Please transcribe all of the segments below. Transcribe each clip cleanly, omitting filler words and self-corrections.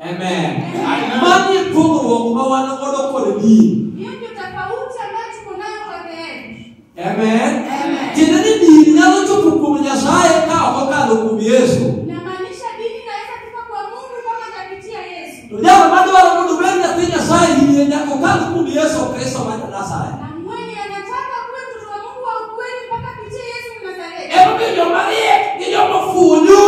Amen. Mani pogoro kwa wana godo kod din. Hiyo ndio tofauti ambayo tuko nayo kwa dhehebu. Amen. Kinani din nyalo chopo kuom Nyasaye ka okalo kuom Yesu. Inamaanisha dini inaweza kutoka kwa Mungu kama kupitia Yesu. Ndio madwaro mondo bende nyathi Nyasaye yie nyaka okalo kuom Yesu Kristo ma Nyasaye. Na mwenye anataka kuwa mtoto wa Mungu wa ukweli mpaka kupitia Yesu Nazareti. Ero ndio Maria ndio mafunuo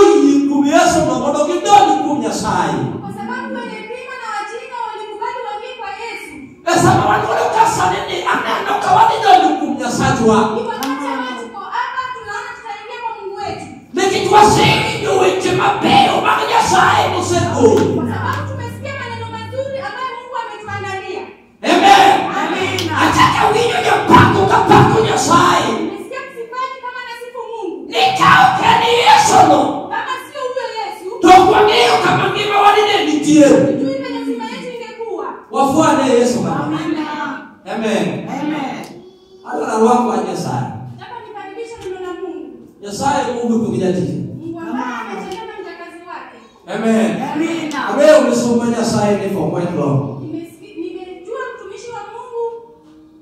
kuom Yesu mondo gidonj kuom Nyasaye. Kwa sababu wale pima na wajinga walikubali waingie kwa Yesu. Esa watu wakasane ni aneno kawadi donj kuom Nyasaye wa. Nikitwasini weche mabeyo mag Nyasaye mosego. Kwa sababu tumesikia maneno mazuri ambayo Mungu ametuandalia. Amen. Amina. Ataka winyo ya pako Nyasaye. Nimesikia msifaji kama nasifu Mungu. Nikao kani Yesu no. Kama sio huyo Yesu. Tokwa ngeo kama ngima walide nitie. Tujui vile nzima yetu ingekuwa. Wafuane Yesu baba. Amina. Amen. Amen. Ala wako wa Nyasaye. Nataka nikaribishe neno la Mungu. Nyasaye Mungu kukijati. Amen. Amina. Wewe umesoma Nyasaye ni kwa kweli. Nimejua mtumishi wa Mungu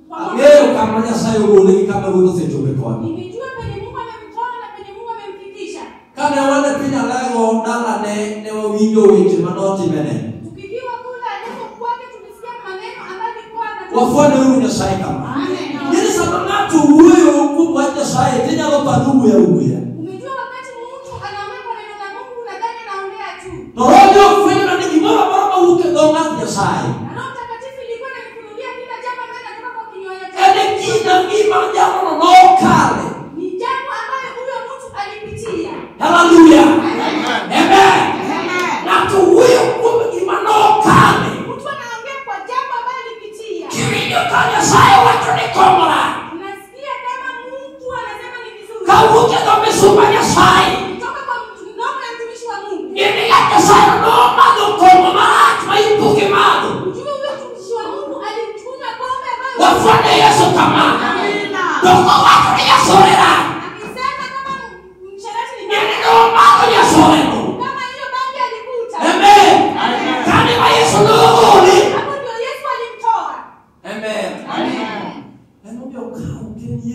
kwa wewe kama Nyasaye ule kama wewe usichoke kwa. Nimejua penye Mungu amemtoa na penye Mungu amemfikisha. Kana wale pinya leo ndala ne winyo weche manoti mene. Tukikiwa kula neno kwake tumesikia maneno ambayo kwa na wafuane huyu Nyasaye kama. Amen. Yeye sababu watu huyo kwa Nyasaye tena lopanumu ya uya. Roho kufanya na nini bora bora uke donga Nyasaye. Roho Mtakatifu ilikuwa inanifunulia kila jambo ambalo linatoka kwa kinywa chake. Ene kina ngima jambo no kale. Ni jambo ambalo huyo mtu alipitia. Hallelujah. Amen. Na tu huyo ngima no kale. Mtu anaongea kwa jambo ambalo alipitia. Kivinyo kwa Nyasaye watu ni komora. Unasikia kama mtu anasema ni vizuri. Kauke ndo mesuma Nyasaye. Yeye akasema no mado komora maipuke mado. Ujue huyo mtumishi wa Mungu alimchunya pombe ambayo wafuane Yesu kama. Amina. Doko watu ni yasorera. Akisema kama msharati ni yeye no mado yasorera. Kama hiyo bangi alikuta. Amen. Kani wa Yesu ndogoni. Hapo ndio Yesu alimtoa. Amen. Ndio kama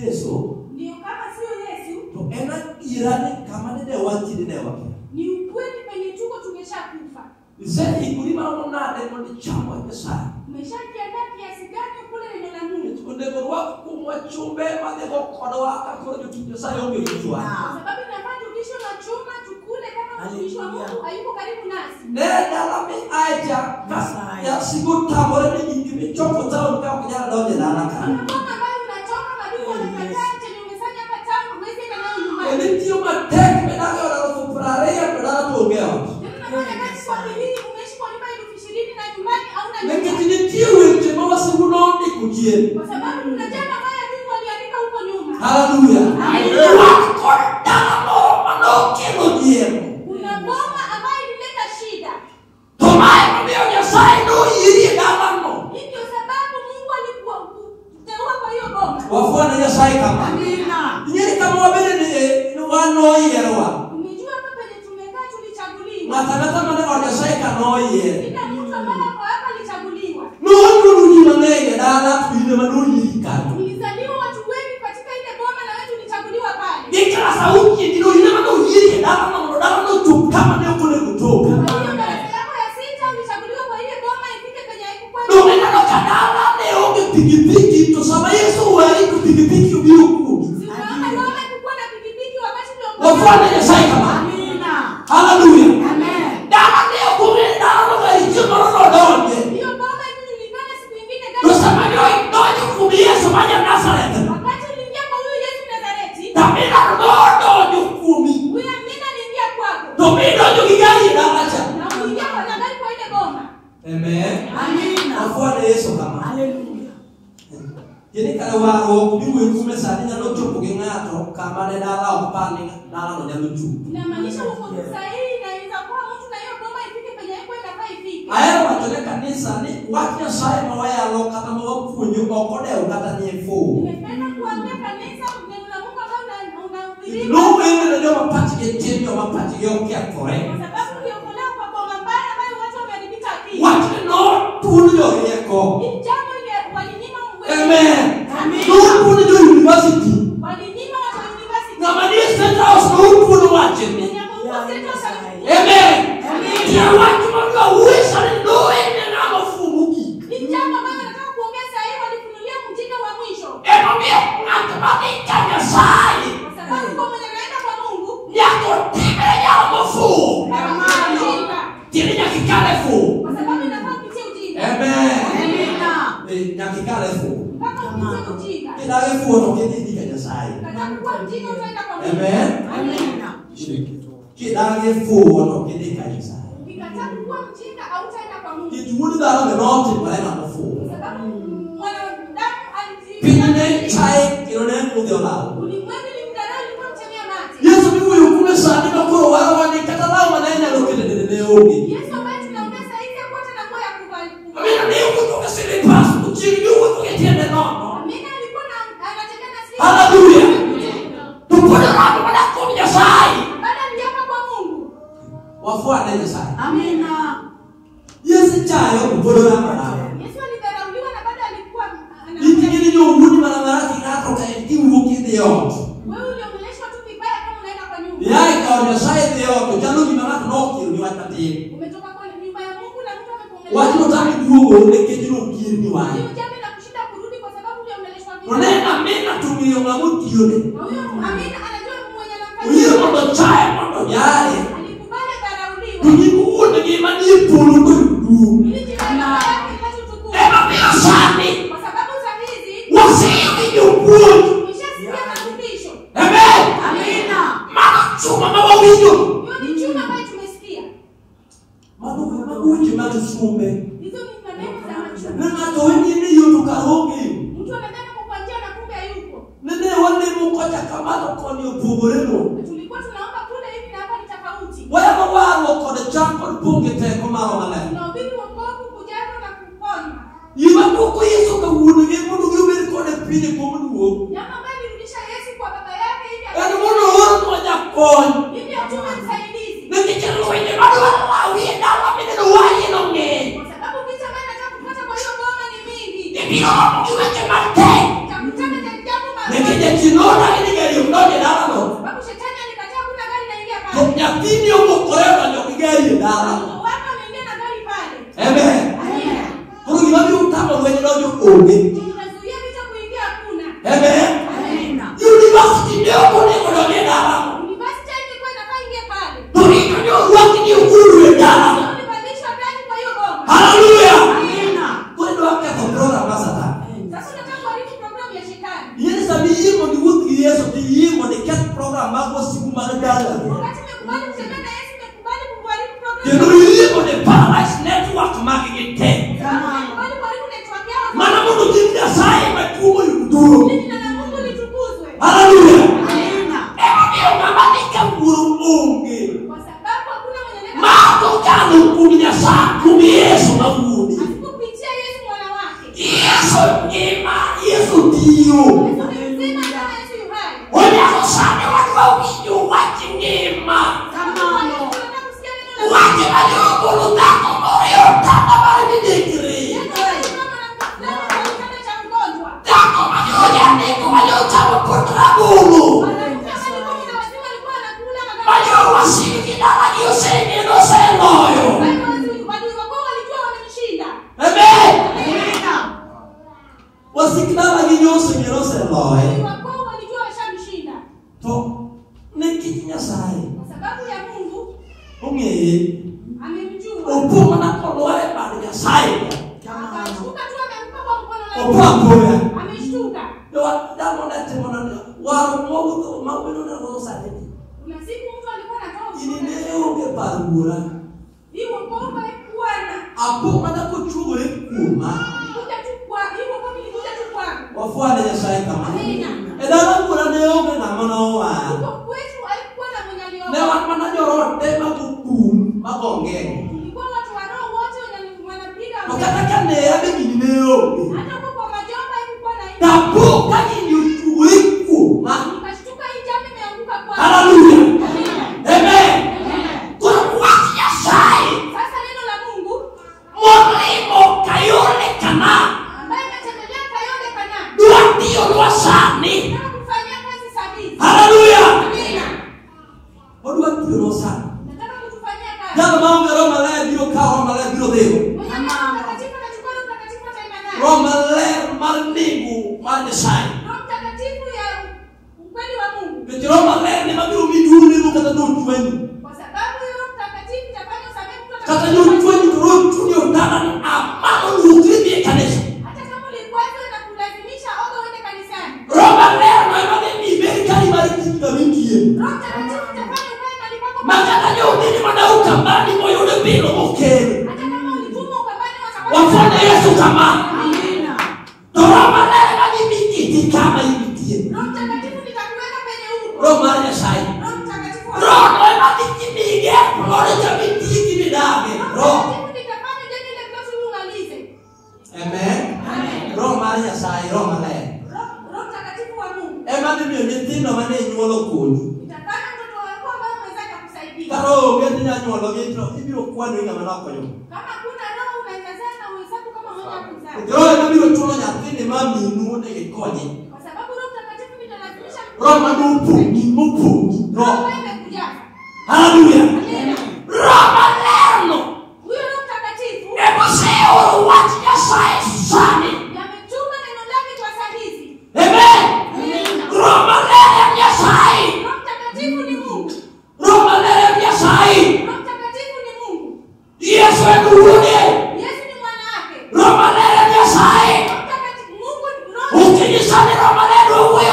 Yesu. Ndio kama sio Yesu. To ena irani kama nende wanti nende wake. Ni ukweli penye tuko tumeshakufa. Sasa ikulima unade ndo chama Nyasaye. Umeshajiandaa kiasi gani kule neno la Mungu? Ndego wako kumwachumbe madego kodoa akakoro jotu Nyasaye onge kujua. Kwa sababu inafaa tukisho na chuma tukule kama mtumishi wa Mungu hayuko karibu nasi. Nenda lami aja ya siku tabore ni ingime choko tao kwa kujana doje na haraka. Kama ambayo unatoka maduka unakataa chenye umesanya hapa tangu mwezi na leo nyumbani. Ele tio matek medaga wala kufuraria badala tuongea. Kwa sababu kuna jambo ambalo Mungu aliandika huko nyuma. Hallelujah. Kuna bomba ambayo ilileta shida. Ndio sababu Mungu alikuwa kuteua kwa hiyo bomba. Wafuane Nyasaye kama. Amina. Yeye kama wabele ni wano yerwa. Umejua hapa penye tumekaa tulichaguliwa. Matanata maneno Nyasaye kano yer. Kila mtu ambaye kwa hapa alichaguliwa. Nuni manene dala tuile manuni kanu. Tulizaliwa watu wengi katika ile bomba na wewe tulichaguliwa pale. Nikala sauti ndio ile manuni yeye dala ndo tu kama ndio kule kutoka. Hiyo darasa yako ya 6 ulichaguliwa kwa ile bomba ifike penye haikuwa. Ndio ndio kadala leo pikipiki to saba Yesu wali pikipiki ubiuku. Sifahamu wale kulikuwa na pikipiki wakati ndio. Wafuane Nyasaye kama. Amina. Hallelujah. Amen. Dala leo kule dala ndo ichimo ndo donge. Hiyo bomba ilikuwa siku nyingine gani? Tusema ndio kumbi Yesu maja Nazareth. Wakati uliingia kwa huyu Yesu Nazareti. Tamina ndo kumi. Huyu amina aliingia kwako. Tamina ndo kigai dalacha. Na uliingia kwa nani kwa ile bomba? Amen. Amina. Wafuane Yesu kama. Haleluya. Yeni kala waro biwe kume sani na locho kugengato kama ne dala opani dala ndo nyaluchu. Inamaanisha uko sahihi na inaweza kuwa mtu na hiyo bomba ifike penye hapo inafaa ifike. Aya watole kanisa ni watu ya sai mawaya lo kata mawapunyo okode ukata nyefu. Nimependa kuambia kanisa neno la Mungu ambalo unahubiri. No wewe ndio mapati ya tendo mapati ya kore. Kwa sababu uliokolewa kwa bomba mbaya ambayo watu wameharibika. teko. Hili jambo ile walinyima uwezo. Amen. Amen. Nuru ni do university. Walinyima watu wa university. Na madista house nuru ni wache. Amen. Amen. Ya watu wanao uwezo ndio na mafunuki. Hili jambo ambalo nataka kuongeza hiyo walifunulia mjinga wa mwisho. Mwambie unatabadilika na sai. Kwa sababu kwa mwenye naenda kwa Mungu, Yako tibe ya mafu. Amen. Tiri ya kikalefu. Kwa sababu inafaa kupitia ujinga. Amen. Amen. Ya kikalefu. Mpaka kupitia ujinga. Kidalefu unokidika na sai. Nataka kuwa mjinga utaenda kwa Mungu. Amen. Amen. Kidalefu unokidika na sai. Ukikataa kuwa mjinga hautaenda kwa Mungu. Kijuhudi dara menote kwa ina mafu. Sababu mwanadamu Pinane chai kirone mudio lao. ulimwengu ni mdarau ulikuwa mtemea mate. Yesu bibu yukume sana na kuro wao ni katalao manena lokeleleleogi. Yesu ambaye tunaongeza hizi kote na kwa ya kubali. Amina ni kutoka sile pasu kuchini yuko kutiende nono. Amina alikuwa anatembea na sisi. Hallelujah. Tupone watu wanakuja sai. Baada ya kwa Mungu. Wafuate na sai. Amina. Yesu chayo kubola mara. Yesu alidharauliwa na baada alikuwa Itingini ndio nguni mara kinato kaidi uvuki yote. wewe uliongeleshwa tu vibaya kama unaenda kwa nyumba. Yai kwa sai yote. Jalo ni mara noki ni watati. Umetoka kwa nyumba ya Mungu na mtu amekuongelesha. Watu wataki duo ne kejino kiri wai. Hiyo jambo la kushinda kurudi kwa sababu uliongeleshwa vibaya. Unena mena tumio ngamutione. Na huyo Amina anajua mwenye anamfanya. Uyo ndo chai ndo yale. Alikubali dharauliwa. Tujimuone ngimani pulu ndu. Ili jina lake lipate utukufu. Ema biasani. Kwa sababu za hizi Wasiri yukuo. umeshasikia mafundisho. Amen. Amina. Mama chuma mawawinyo. Hiyo ni chuma ambayo tumesikia. Mabuji matusumbe. Hizo ni maneno za machuma. Nena to wengine yoto karogi. Mtu anadhani kwa njia na kumbe hayupo. Nene wale mkoja kamata koni upugoreno. Tulikuwa tunaomba kule hivi na hapa ni tofauti. Waya waro kode chanko bunge te komaro male. Tunahubiri wokovu, kujaza na kuponywa. Iba kuko Yesu ka wunu ngi mundu ngi ber kode pini ko mundu. Jambo ambalo lirudisha Yesu kwa baba yake hivi. Eni mundu woro to ja kon. Hivi hatuna msaidizi. Nikichelo wende madwa lawi na wamene wayi no nge. Kwa sababu vitu ambavyo nataka kupata kwa hiyo ngoma ni mingi. Ndio mkiweke mate. Takutana na jambo baba. Nikije kinona ile gari mdoje dalalo. Sababu shetani alikataa kuna gari inaingia pale. Ya pini umokoreba ndio gari dalalo. Watu wameingia na gari pale. Amen. Amina. Kuru gibabi utama wenye ndio oge. Tunazuia vitu kuingia hakuna. Amen. Amina. University ndio kone ndio dalalo. University ilikuwa inafaa ingie pale. Turiko ndio waki ni uhuru ya dalalo. Ulibadilishwa ndani kwa hiyo ngoma. Hallelujah. Amina. Kwani wake kwa program sasa. Sasa nataka kuharibu programu ya shetani. Yeye sabi yimo ni wuki Yesu ti yimo ni ket program mako siku mara dala. Wakati nimekubali kutembea na Yesu, nimekubali kuharibu programu. Ndio yimo ni Paradise Network marketing. Nimekubali kuharibu network yao. Mana mundu jinda sai matumo yuduro. Ili jina la Mungu litukuzwe. Hallelujah. Amina. Ndio mabadika ngurunge. Kwa sababu hakuna mwenye neno. Mako kanu kumnya saa kumi Yesu mabudi. Asipopitia Yesu mwana wake. Yesu ngema, Yesu dio. Yesu ni mzima kama Yesu yu hai. Wanya kusane watu wa winyo wati ngema. Kama wao. Tunataka kusikia neno la Mungu. Wati majogo lutako moyo tata bari nigri. Tako majoja niko majoja waputra bulu. Majoja wasiki dala yosenge no seloyo. Amen. Wasikidala ginyoso ngerose loe. To nekinya sai. Unge opo na kolore bali ya sai. Opo apoya. Yo damo na temona waro mo mawino na go sai. Ini leo ke parura. Apo mana kuchugwe kuma. Wafuane ya sai kama. Edala kura leo ke na mano wa. Ne wa mana jorote makukum magongeni. Makataka ne abe kineo. Tapo kani yuchugwe kuma. Hallelujah. Amen. Kuna waki ya sai. Molimo kayole kana mar Nyasaye. Roho Mtakatifu ya ukweli wa Mungu. Roho maler ne mabiro midu ne kata no tueni. Kwa sababu Roho Mtakatifu itafanya usamehe mtu kata no tueni roho tunio tana ni amano ukribi kanisa. Hata kama ulikwazo na kulazimisha oga uende kanisani. Roho maler na mabiro ni beri kali mari kitu mingi. Roho Mtakatifu itafanya ukae mahali pako. Makata yo ni madauka mbali moyo ule bilo okere. Hata kama ulitumwa ukabani wakabani. Wafanye Yesu kama. Amina. Roho maler ni miti kama hivi. Roho Mtakatifu nitakuweka penye huru. Roho maler Nyasaye. Roho Mtakatifu. Roho ema tikimige, roho jamii tikimidage. Roho. Nitafanya jambo ile kwa sababu umalize. Amen. Roho maler Nyasaye, roho maler. Roho Mtakatifu wa Mungu. Ema ndio nyithindo mane nyuolo kodi. Nitafanya mtoto wako ambaye mwenzake akusaidia. Karo ngeti nyuolo gitro ibiro kwano ina manako yo. Kama kuna roho unaongezana na uhesabu kama mmoja kuzaa. Roho nabiro tuno nyathini mami nuone gikonye. Kwa sababu Roho Mtakatifu nitalazimisha Roho manupu. Roho. Haleluya. Roho malerno. Huyo Roho Mtakatifu. Eboseo watu Nyasaye sana. Yametuma neno lake kwa saa hizi. Amen. Roho maler Nyasaye. Roho Mtakatifu ni Mungu. Roho maler Nyasaye. Roho Mtakatifu ni Mungu. Yesu ndiye. Yesu ni mwana wake. Roho maler Nyasaye. Roho Mtakatifu Mungu ni roho. Ukijisana roho maler huyo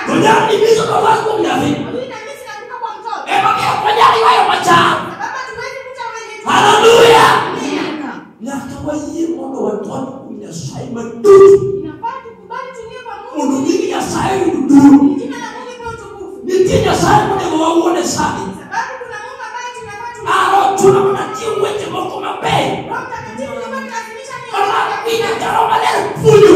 kwa Suna manajiu weche moko maber. Roho Mtakatifu alikuwa analazimisha Kama vile Roho Maler puonjo